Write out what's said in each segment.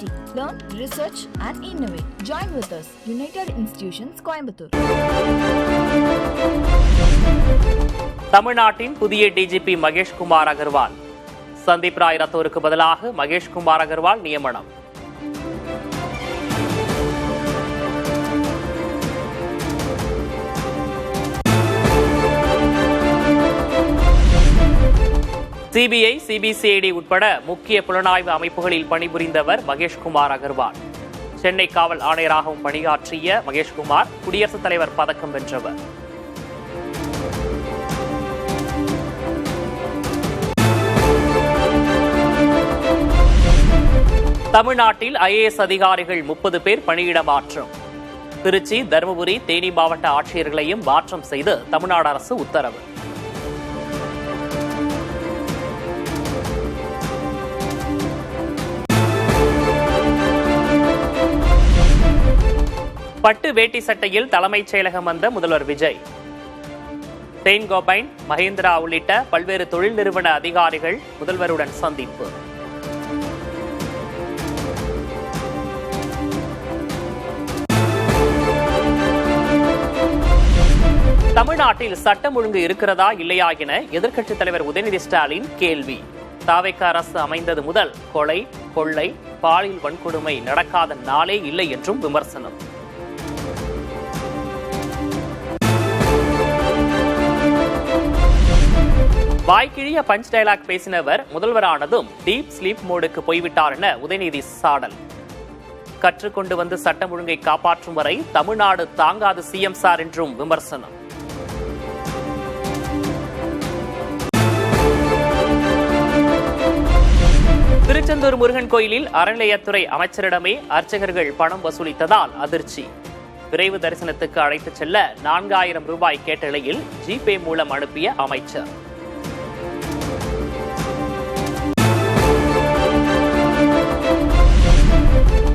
University. Learn, research and innovate. Join with us. United Institutions, Coimbatore. தமிழ்நாட்டின் புதிய DGP Maheshkumar Agarwal. Sandeep Rai ரத்தோருக்கு பதிலாக மகேஷ்குமார் அகர்வால் நியமனம். சிபிஐ, சிபிசிஐடி உட்பட முக்கிய புலனாய்வு அமைப்புகளில் பணிபுரிந்தவர் மகேஷ்குமார் அகர்வால். சென்னை காவல் ஆணையராகவும் பணியாற்றிய மகேஷ்குமார் குடியரசுத் தலைவர் பதக்கம் வென்றவர். தமிழ்நாட்டில் IAS அதிகாரிகள் 30 பேர் பணியிட மாற்றம். திருச்சி, தருமபுரி, தேனி மாவட்ட ஆட்சியர்களையும் மாற்றம் செய்து தமிழ்நாடு அரசு உத்தரவு. பட்டு வேட்டி சட்டையில் தலைமைச் செயலகம் வந்த முதல்வர் விஜய். செயின்ட் கோபைன், மஹிந்திரா உள்ளிட்ட பல்வேறு தொழில் நிறுவன அதிகாரிகள் முதல்வருடன் சந்திப்பு. தமிழ்நாட்டில் சட்டம் ஒழுங்கு இருக்கிறதா இல்லையா என எதிர்க்கட்சித் தலைவர் உதயநிதி ஸ்டாலின் கேள்வி. தாவேகா அரசு அமைந்தது முதல் கொலை, கொள்ளை, பாலியல் வன்கொடுமை நடக்காத நாளே இல்லை என்றும் விமர்சனம். வாய்க்கிழிய பஞ்ச் டயலாக் பேசினவர் முதல்வரானதும் டீப் ஸ்லீப் மோடுக்கு போய்விட்டார் என உதயநிதி சாடல். கற்றுக்கொண்டு வந்து சட்டம் ஒழுங்கை காப்பாற்றும் வரை தமிழ்நாடு தாங்காது சிஎம் சார் என்றும் விமர்சனம். திருச்செந்தூர் முருகன் கோயிலில் அறநிலையத்துறை அமைச்சரிடமே அர்ச்சகர்கள் பணம் வசூலித்ததால் அதிர்ச்சி. விரைவு தரிசனத்துக்கு அழைத்துச் செல்ல 4000 ரூபாய் கேட்ட நிலையில் ஜிபே மூலம் அனுப்பிய அமைச்சர்.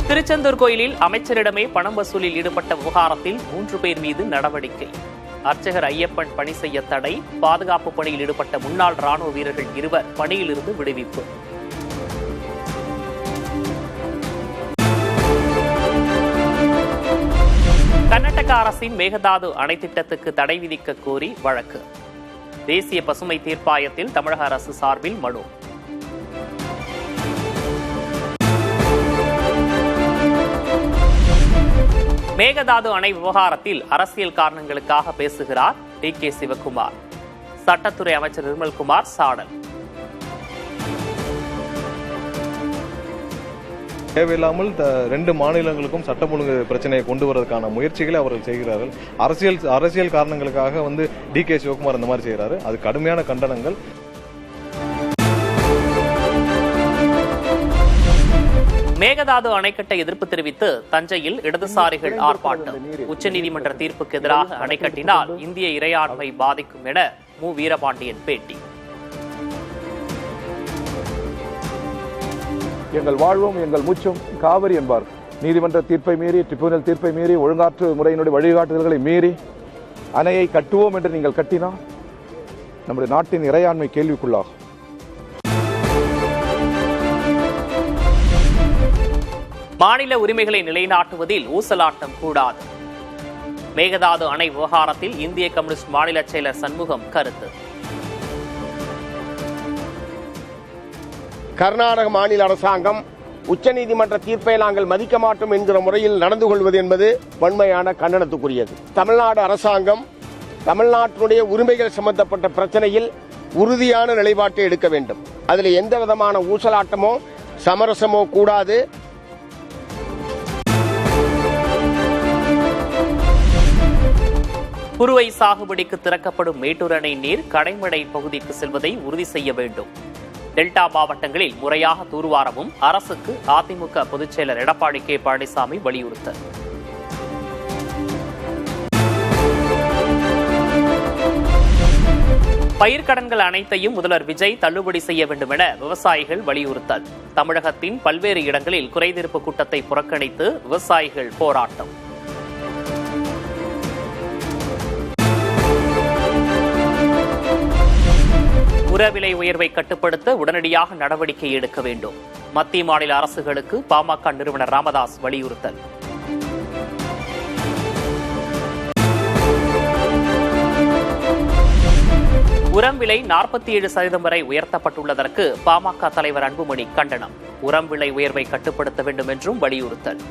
திருச்செந்தூர் கோயிலில் அமைச்சரிடமே பணம் வசூலில் ஈடுபட்ட விவகாரத்தில் 3 பேர் மீது நடவடிக்கை. அர்ச்சகர் ஐயப்பன் பணி செய்ய தடை. பாதுகாப்பு பணியில் ஈடுபட்ட முன்னாள் ராணுவ வீரர்கள் 2 பணியிலிருந்து விடுவிப்பு. கர்நாடக அரசின் மேகதாது அணை திட்டத்துக்கு தடை விதிக்க கோரி வழக்கு. தேசிய பசுமை தீர்ப்பாயத்தில் தமிழக அரசு சார்பில் மனு. மேகதாது அணை விவகாரத்தில் அரசியல் காரணங்களுக்காக பேசுகிறார் DK சிவகுமார். சட்டத்துறை அமைச்சர் நிர்மல்குமார் சாடல். தேவையில்லாமல் 2 மாநிலங்களுக்கும் சட்டம் ஒழுங்கு பிரச்சனையை கொண்டு வருவதற்கான முயற்சிகளை அவர்கள் செய்கிறார்கள். அரசியல் காரணங்களுக்காக DK சிவகுமார் இந்த மாதிரி செய்கிறாரு. அது கடுமையான கண்டனங்கள். மேகதாது அணை கட்ட எதிர்ப்பு தெரிவித்து தஞ்சையில் இடதுசாரிகள் ஆர்ப்பாட்டம். உச்சநீதிமன்ற தீர்ப்புக்கு எதிராக அணை கட்டினால் இந்திய இறையாண்மை பாதிக்கும் என மு. வீரபாண்டியன் பேட்டி. எங்கள் வாழ்வும் எங்கள் மூச்சும் காவிரி என்பார். நீதிமன்ற தீர்ப்பை மீறி, ட்ரிபியூனல் தீர்ப்பை மீறி, ஒழுங்காற்று முறையினுடைய வழிகாட்டுதல்களை மீறி அணையை கட்டுவோம் என்று நீங்கள் கட்டினால் நம்முடைய நாட்டின் இறையாண்மை கேள்விக்குள்ளாகும். மாநில உரிமைகளை நிலைநாட்டுவதில் ஊசலாட்டம் கூடாது. மேகதாது அணை விவகாரத்தில் இந்திய கம்யூனிஸ்ட் மாநில செயலர் சண்முகம் கருத்து. கர்நாடக மாநில அரசாங்கம் உச்சநீதிமன்ற தீர்ப்பை நாங்கள் மதிக்க மாட்டோம் என்கிற முறையில் நடந்து கொள்வது என்பது வன்மையான கண்டனத்துக்குரியது. தமிழ்நாடு அரசாங்கம் தமிழ்நாட்டினுடைய உரிமைகள் சம்பந்தப்பட்ட பிரச்சனையில் உறுதியான நிலைப்பாட்டை எடுக்க வேண்டும். அதில் எந்த விதமான ஊசலாட்டமோ சமரசமோ கூடாது. குறுவை சாகுபடிக்கு திறக்கப்படும் மேட்டூர் அணை நீர் கடைமடை பகுதிக்கு செல்வதை உறுதி செய்ய வேண்டும். டெல்டா மாவட்டங்களில் முறையாக தூர்வாரவும் அரசுக்கு அதிமுக பொதுச் செயலர் எடப்பாடி K. பழனிசாமி வலியுறுத்தல். பயிர்க்கடன்கள் அனைத்தையும் முதல்வர் விஜய் தள்ளுபடி செய்ய வேண்டும் என விவசாயிகள் வலியுறுத்தல். தமிழகத்தின் பல்வேறு இடங்களில் குறைதீர்ப்பு கூட்டத்தை புறக்கணித்து விவசாயிகள் போராட்டம். விலை உயர்வை கட்டுப்படுத்த உடனடியாக நடவடிக்கை எடுக்க வேண்டும். மத்திய மாநில அரசுகளுக்கு பாமக நிறுவனர் ராமதாஸ் வலியுறுத்தல். உரம் விலை 47% வரை உயர்த்தப்பட்டுள்ளதற்கு பாமக தலைவர் அன்புமணி கண்டனம். உரம் விலை உயர்வை கட்டுப்படுத்த வேண்டும் என்றும் வலியுறுத்தல்.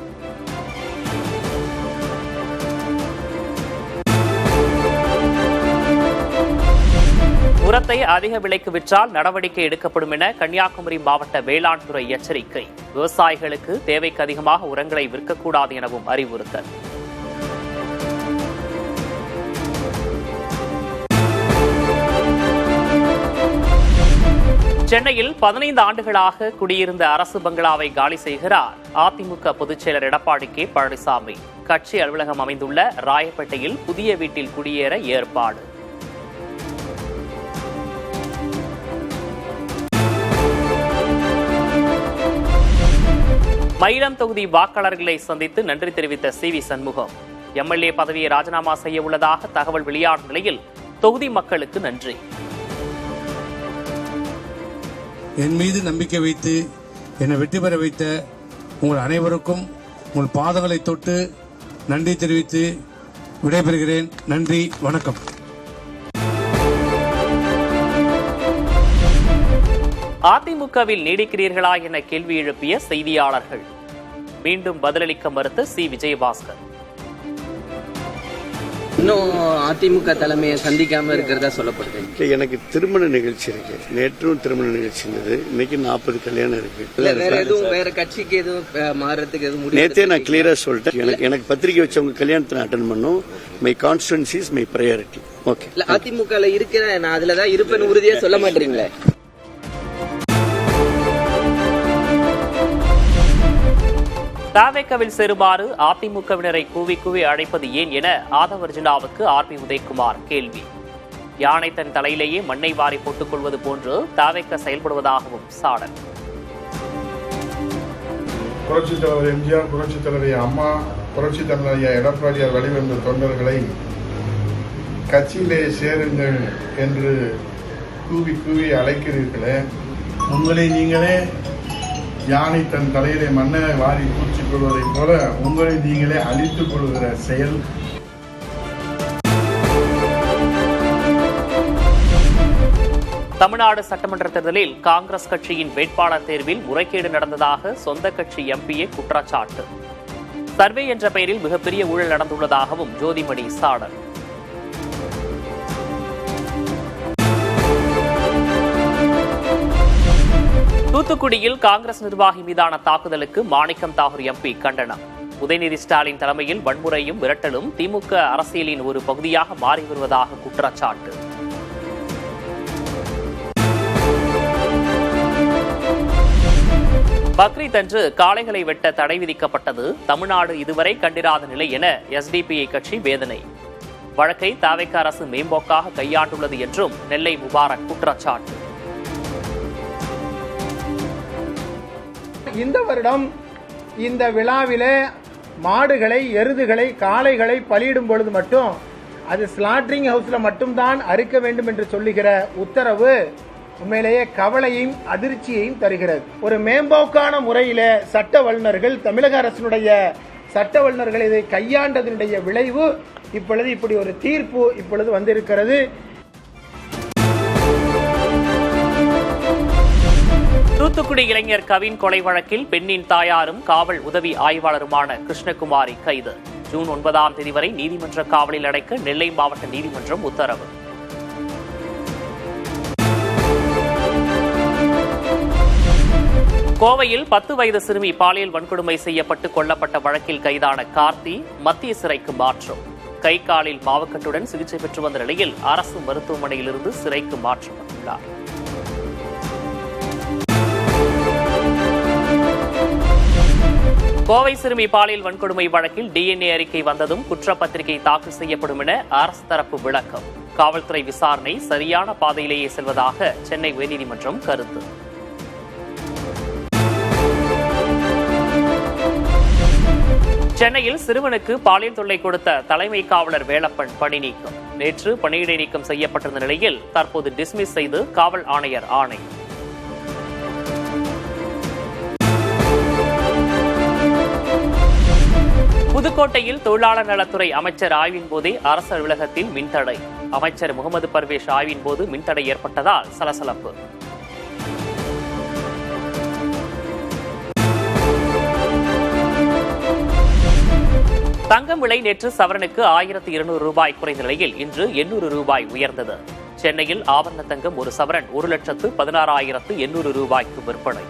உரத்தை அதிக விலைக்கு விற்றால் நடவடிக்கை எடுக்கப்படும் என கன்னியாகுமரி மாவட்ட வேளாண் துறை எச்சரிக்கை. விவசாயிகளுக்கு தேவைக்கு அதிகமாக உரங்களை விற்கக்கூடாது எனவும் அறிவுறுத்தல். சென்னையில் 15 ஆண்டுகளாக குடியிருந்த அரசு பங்களாவை காலி செய்கிறார் அதிமுக பொதுச் செயலர் எடப்பாடி கே பழனிசாமி. கட்சி அலுவலகம் அமைந்துள்ள ராயப்பேட்டையில் புதிய வீட்டில் குடியேற ஏற்பாடு. மயிலம் தொகுதி வாக்காளர்களை சந்தித்து நன்றி தெரிவித்த சி.வி. சண்முகம். எம்எல்ஏ பதவியை ராஜினாமா செய்ய உள்ளதாக தகவல் வெளியாகும் நிலையில் தொகுதி மக்களுக்கு நன்றி. என் மீது நம்பிக்கை வைத்து என்னை வெற்றி பெற வைத்த உங்கள் அனைவருக்கும் உங்கள் பாதங்களை தொட்டு நன்றி தெரிவித்து விடைபெறுகிறேன். நன்றி, வணக்கம். அதிமுகவில் நீடிக்கிறீர்களா என கேள்வி எழுப்பிய செய்தியாளர்கள். மீண்டும் பதிலளிக்க மறுத்த சி. விஜயபாஸ்கர். இன்னும் அதிமுக தலைமையை சந்திக்காம இருக்கிறதா சொல்லப்படுது. எனக்கு திருமண நிகழ்ச்சி இருக்கு. நேற்றும் திருமண நிகழ்ச்சி இருந்தது. இன்னைக்கு 40 கல்யாணம் இருக்கு. வேற எதுவும் வேற கட்சிக்கு எதுவும் மாறதுக்கு எதுவும் நேத்தே நான் கிளியரா சொல்லிட்டேன். எனக்கு பத்திரிகை வச்சவங்க கல்யாணத்தை அட்டன் பண்ணும். My constituency is my priority. Okay. AIADMK இருக்கிற நான் அதுலதான் இருப்பேன்னு உறுதியா சொல்ல மாட்டீங்களே. தவேகவில் சேருமாறு அதிமுகவினரை கூவி கூவி அழைப்பது ஏன் என ஆதவர்ஜுனாவுக்கு ஆர்.பி. உதயகுமார் கேள்வி. யானை தன் தலையிலேயே மண்ணை வாரி போட்டுக் கொள்வது போன்று தவேக செயல்படுவதாகவும் சாடல். புரட்சித் தலைவர் எம்ஜிஆர், புரட்சித் தலைவர் அம்மா, புரட்சித் தலைவர் எடப்பாடியார் வழிவந்த தொண்டர்களை கட்சியிலே சேருங்கள் என்று கூவி கூவி அழைக்கிறீர்களே, உங்களை நீங்களே யானை தன் தலையிலே மண்ணை வாரி பூச்சிக் கொள்வதைப் போல உங்களை நீங்களே அழித்துக் கொள்கிற செயல். தமிழ்நாடு சட்டமன்ற தேர்தலில் காங்கிரஸ் கட்சியின் வேட்பாளர் தேர்வில் முறைகேடு நடந்ததாக சொந்த கட்சி எம்பிஏ குற்றச்சாட்டு. சர்வே என்ற பெயரில் மிகப்பெரிய ஊழல் நடந்துள்ளதாகவும் ஜோதிமணி சாடல். தூத்துக்குடியில் காங்கிரஸ் நிர்வாகி மீதான தாக்குதலுக்கு மாணிக்கம் தாகூர் எம்பி கண்டனம். உதயநிதி ஸ்டாலின் தலைமையில் வன்முறையும் மிரட்டலும் திமுக அரசியலின் ஒரு பகுதியாக மாறி வருவதாக குற்றச்சாட்டு. பக்ரீத் அன்று காளைகளை வெட்ட தடை விதிக்கப்பட்டது தமிழ்நாடு இதுவரை கண்டிராத நிலை என எஸ்டிபிஐ கட்சி வேதனை. வழக்கை தவேக அரசு மேம்போக்காக கையாண்டுள்ளது என்றும் நெல்லை முபாரக் குற்றச்சாட்டு. இந்த வருடம் இந்த விழாவிலே மாடுகளை, எருதுகளை, காளைகளை பலியிடும் பொழுது மட்டும் அது ஸ்லாட்டரிங் ஹவுஸ்ல மட்டும்தான் அறுக்க வேண்டும் என்று சொல்லுகிற உத்தரவு உண்மையிலேயே கவலையும் அதிர்ச்சியையும் தருகிறது. ஒரு மேம்போக்கான முறையில சட்ட வல்லுநர்கள், தமிழக அரசினுடைய சட்ட வல்லுநர்கள் இதை கையாண்டதனுடைய விளைவு இப்பொழுது இப்படி ஒரு தீர்ப்பு இப்பொழுது வந்திருக்கிறது. தூத்துக்குடி இளைஞர் கவின் கொலை வழக்கில் பெண்ணின் தாயாரும் காவல் உதவி ஆய்வாளருமான கிருஷ்ணகுமாரி கைது. ஜூன் 9ஆம் தேதி வரை நீதிமன்ற காவலில் அடைக்க நெல்லை மாவட்ட நீதிமன்றம் உத்தரவு. கோவையில் 10 வயது சிறுமி பாலியல் வன்கொடுமை செய்யப்பட்டு கொல்லப்பட்ட வழக்கில் கைதான கார்த்தி மத்திய சிறைக்கு மாற்றம். கை காலில் மாவுக்கட்டுடன் சிகிச்சை பெற்று வந்த நிலையில் அரசு மருத்துவமனையிலிருந்து சிறைக்கு மாற்றப்பட்டுள்ளார். கோவை சிறுமி பாலியல் வன்கொடுமை வழக்கில் டிஎன்ஏ அறிக்கை வந்ததும் குற்றப்பத்திரிகை தாக்கல் செய்யப்படும் என அரசு தரப்பு விளக்கம். காவல்துறை விசாரணை சரியான பாதையிலேயே செல்வதாக சென்னை உயர்நீதிமன்றம் கருத்து. சென்னையில் சிறுவனுக்கு பாலியல் தொல்லை கொடுத்த தலைமை காவலர் வேலப்பன் பணி நீக்கம். நேற்று பணியிடை நீக்கம் செய்யப்பட்டிருந்த நிலையில் தற்போது டிஸ்மிஸ் செய்து காவல் ஆணையர் ஆணை. புதுக்கோட்டையில் தொழிலாளர் நலத்துறை அமைச்சர் ஆய்வின் போதே அரசு அலுவலகத்தில் மின்தடை. அமைச்சர் முகமது பர்வேஷ் ஆய்வின் போது மின்தடை ஏற்பட்டதால் சலசலப்பு. தங்கம் விலை நேற்று சவரனுக்கு 1200 ரூபாய் குறைந்த நிலையில் இன்று 800 ரூபாய் உயர்ந்தது. சென்னையில் ஆபரண தங்கம் ஒரு சவரன் 1,16,800 ரூபாய்க்கு விற்பனை.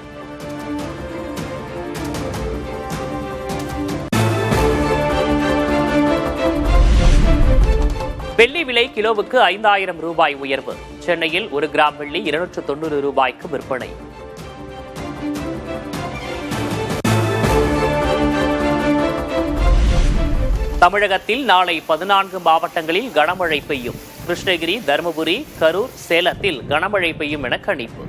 வெள்ளி விலை கிலோவுக்கு 5000 ரூபாய் உயர்வு. சென்னையில் 1 கிராம் வெள்ளி 290 ரூபாய்க்கு விற்பனை. தமிழகத்தில் நாளை 14 மாவட்டங்களில் கனமழை பெய்யும். கிருஷ்ணகிரி, தருமபுரி, கரூர், சேலத்தில் கனமழை பெய்யும் என கணிப்பு.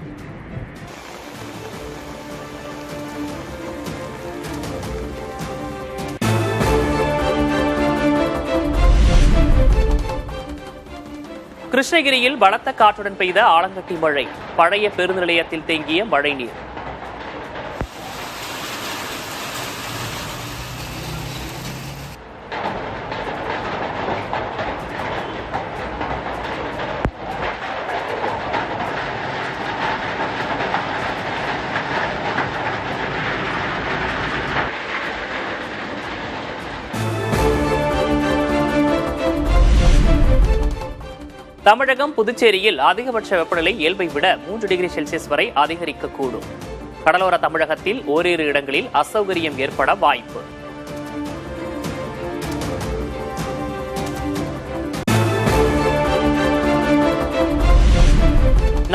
கிருஷ்ணகிரியில் பலத்த காற்றுடன் பெய்த ஆலங்கட்டி மழை. பழைய பேருந்து நிலையத்தில் தேங்கிய மழைநீர். தமிழகம், புதுச்சேரியில் அதிகபட்ச வெப்பநிலை இயல்பை விட 3 டிகிரி செல்சியஸ் வரை அதிகரிக்கக்கூடும். கடலோர தமிழகத்தில் ஓரிரு இடங்களில் அசௌகரியம் ஏற்பட வாய்ப்பு.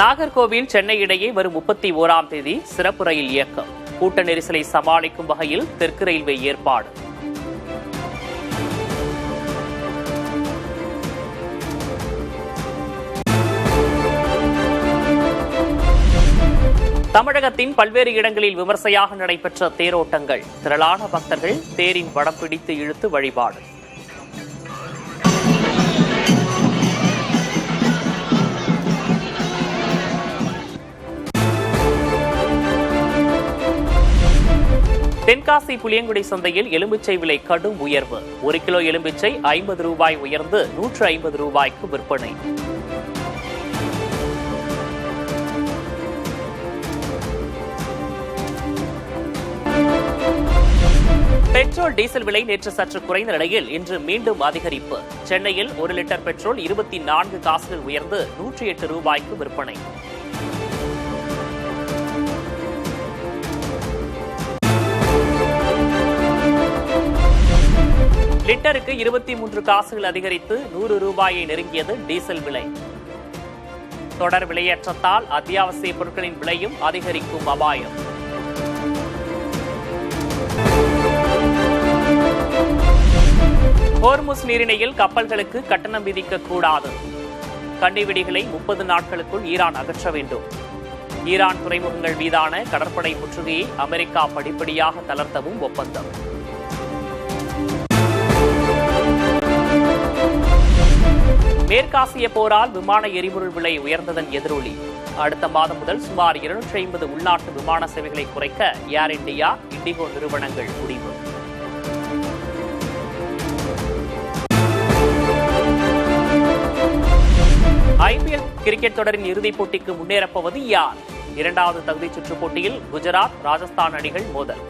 நாகர்கோவில், சென்னை இடையே வரும் 31ஆம் தேதி சிறப்பு ரயில் இயக்கம். கூட்ட நெரிசலை சமாளிக்கும் வகையில் தெற்கு ரயில்வே ஏற்பாடு. தமிழகத்தின் பல்வேறு இடங்களில் விமர்சையாக நடைபெற்ற தேரோட்டங்கள். திரளான பக்தர்கள் தேரின் வடம் பிடித்து இழுத்து வழிபாடு. தென்காசி புளியங்குடி சந்தையில் எலுமிச்சை விலை கடும் உயர்வு. 1 கிலோ எலுமிச்சை 50 ரூபாய் உயர்ந்து 150 ரூபாய்க்கு விற்பனை. பெட்ரோல், டீசல் விலை நேற்று சற்று குறைந்த நிலையில் இன்று மீண்டும் அதிகரிப்பு. சென்னையில் 1 லிட்டர் பெட்ரோல் 24 காசுகள் உயர்ந்து 108 ரூபாய்க்கு விற்பனை. லிட்டருக்கு 23 காசுகள் அதிகரித்து 100 ரூபாயை நெருங்கியது டீசல் விலை. தொடர் விலையேற்றத்தால் அத்தியாவசிய பொருட்களின் விலையும் அதிகரிக்கும் அபாயம். ஹோர்முஸ் நீரிணையில் கப்பல்களுக்கு கட்டணம் விதிக்க கூடாது. கன்னிவெடிகளை 30 நாட்களுக்குள் ஈரான் அகற்ற வேண்டும். ஈரான் துறைமுகங்கள் மீதான கடற்படை முற்றுகையை அமெரிக்கா படிப்படியாக தளர்த்தவும் ஒப்பந்தம். மேற்காசிய போரால் விமான எரிபொருள் விலை உயர்ந்ததன் எதிரொலி. அடுத்த மாதம் முதல் சுமார் 250 உள்நாட்டு விமான சேவைகளை குறைக்க ஏர் இந்தியா, இண்டிகோ நிறுவனங்கள் முடிவு. ஐபிஎல் கிரிக்கெட் தொடரின் இறுதிப் போட்டிக்கு முன்னேறப்போவது யார்? 2வது தகுதிச் சுற்றுப் போட்டியில் குஜராத், ராஜஸ்தான் அணிகள் மோதல்.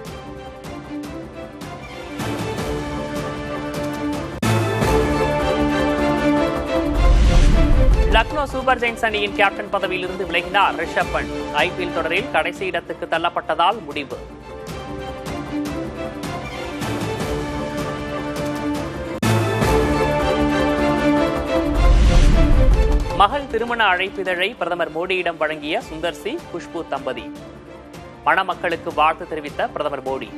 லக்னோ சூப்பர் ஜெயின்ஸ் அணியின் கேப்டன் பதவியிலிருந்து விலகினார் ரிஷப் பண்ட். ஐபிஎல் தொடரில் கடைசி இடத்துக்கு தள்ளப்பட்டதால் முடிவு. மகள் திருமண அழைப்பிதழை பிரதமர் மோடியிடம் வழங்கிய சுந்தர் சி, குஷ்பு தம்பதி. மணமக்களுக்கு வாழ்த்து தெரிவித்த பிரதமர் மோடி.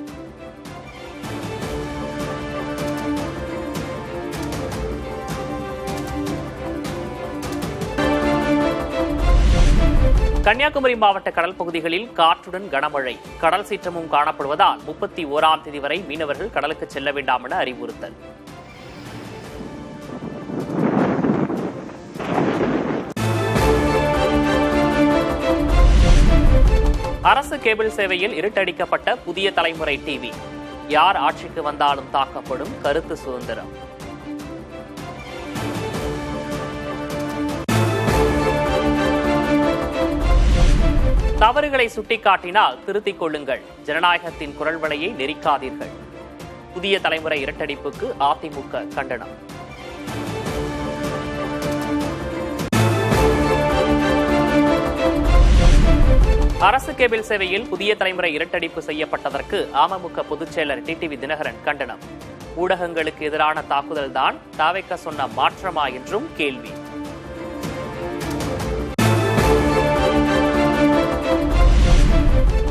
கன்னியாகுமரி மாவட்ட கடல் பகுதிகளில் காற்றுடன் கனமழை, கடல் சீற்றமும் காணப்படுவதால் 31ஆம் தேதி வரை மீனவர்கள் கடலுக்கு செல்ல வேண்டாம் என அறிவுறுத்தல். அரசு கேபிள் சேவையில் இருட்டடிக்கப்பட்ட புதிய தலைமுறை டிவி, யார் ஆட்சிக்கு வந்தாலும் தாக்கப்படும் கருத்து சுதந்திரம். தவறுகளை சுட்டிக்காட்டினால் திருத்திக் கொள்ளுங்கள், ஜனநாயகத்தின் குரல் வலையை நெரிக்காதீர்கள். புதிய தலைமுறை இரட்டடிப்புக்கு அதிமுக கண்டனம். அரசு கேபிள் சேவையில் புதிய தலைமுறை இரட்டடிப்பு செய்யப்பட்டதற்கு அமமுக பொதுச்செயலர் டிடிவி தினகரன் கண்டனம். ஊடகங்களுக்கு எதிரான தாக்குதல் தான் தாவேக்க சொன்ன மாற்றமா என்றும் கேள்வி.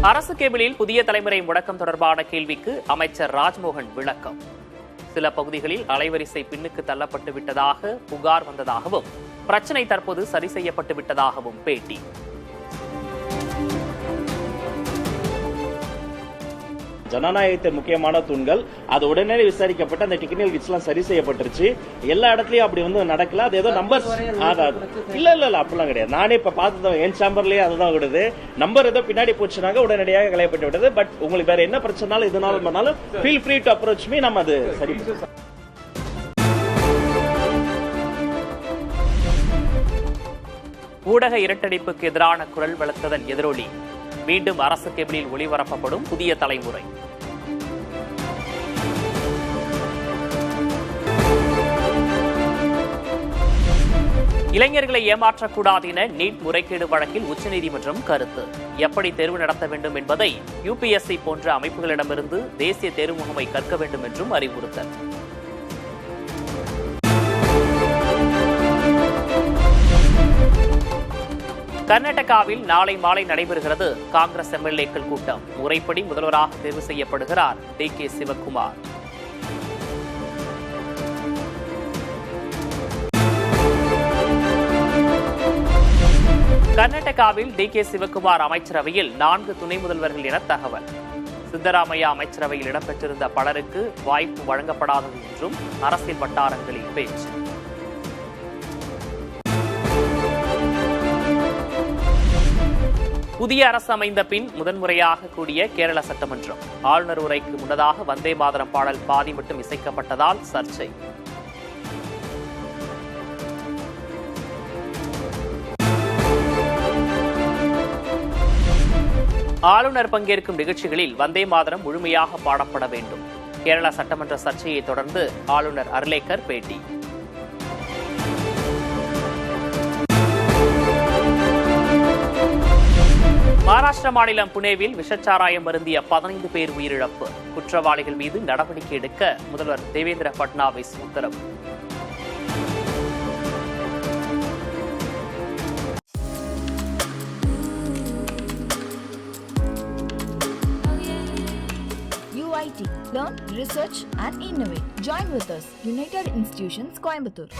அரசு கேபிளில் புதிய தலைமுறை முடக்கம் தொடர்பான கேள்விக்கு அமைச்சர் ராஜ்மோகன் விளக்கம். சில பகுதிகளில் அலைவரிசை பின்னுக்கு தள்ளப்பட்டு விட்டதாக புகார் வந்ததாகவும், பிரச்சினை தற்போது சரி செய்யப்பட்டு விட்டதாகவும் பேட்டி. ஜனநாயகத்தின் முக்கியமான தூண்கள் அது உடனே விசாரிக்கப்பட்டு அந்த டெக்னிக்கல் கிட்ஸ்லாம் சரி செய்யப்பட்டுருச்சு. எல்லா இடத்துலயும் அப்படி நடக்கல. அது ஏதோ நம்பர் இல்ல அப்படிலாம் கிடையாது. நானே இப்ப பார்த்தது என் சாம்பர்லயே அதுதான் விடுது. நம்பர் ஏதோ பின்னாடி போச்சுனாக்க உடனடியாக களையப்பட்டு விடுது. பட் உங்களுக்கு வேற என்ன பிரச்சனாலும் இதனாலும் பண்ணாலும் feel free to approach me. நம்ம அது சரி. ஊடக இரட்டடிப்புக்கு எதிரான குரல் வளர்த்ததன் எதிரொலி, மீண்டும் அரசு கேபிளில் ஒளிபரப்பப்படும் புதிய தலைமுறை. இளைஞர்களை ஏமாற்றக்கூடாது என நீட் முறைகேடு வழக்கில் உச்சநீதிமன்றம் கருத்து. எப்படி தேர்வு நடத்த வேண்டும் என்பதை யுபிஎஸ்சி போன்ற அமைப்புகளிடமிருந்து தேசிய தேர்வு முகமை கற்க வேண்டும் என்றும் அறிவுறுத்தல். கர்நாடகாவில் நாளை மாலை நடைபெறுகிறது காங்கிரஸ் எம்எல்ஏக்கள் கூட்டம். முறைப்படி முதல்வராக தேர்வு செய்யப்படுகிறார் டி.கே. சிவக்குமார். கர்நாடகாவில் டி.கே. சிவக்குமார் அமைச்சரவையில் 4 துணை முதல்வர்கள் என தகவல். சித்தராமையா அமைச்சரவையில் இடம்பெற்றிருந்த பலருக்கு வாய்ப்பு வழங்கப்படாதது என்றும் அரசியல் வட்டாரங்களில் பேச்சு. புதிய அரசு அமைந்த பின் முதன்முறையாக கூடிய கேரள சட்டமன்றம். ஆளுநர் உரைக்கு முன்னதாக வந்தே மாதரம் பாடல் பாதி மட்டும் இசைக்கப்பட்டதால் சர்ச்சை. ஆளுநர் பங்கேற்கும் நிகழ்ச்சிகளில் வந்தே மாதரம் முழுமையாக பாடப்பட வேண்டும். கேரள சட்டமன்ற சர்ச்சையை தொடர்ந்து ஆளுநர் அர்லேக்கர் பேட்டி. மகாராஷ்டிர மாநிலம் புனேவில் விஷச்சாராயம் அருந்திய 15 பேர் உயிரிழப்பு. குற்றவாளிகள் மீது நடவடிக்கை எடுக்க முதல்வர் தேவேந்திர பட்னாவிஸ் உத்தரவு. UIT. Learn, research and innovate. Join with us. United Institutions, Coimbatore.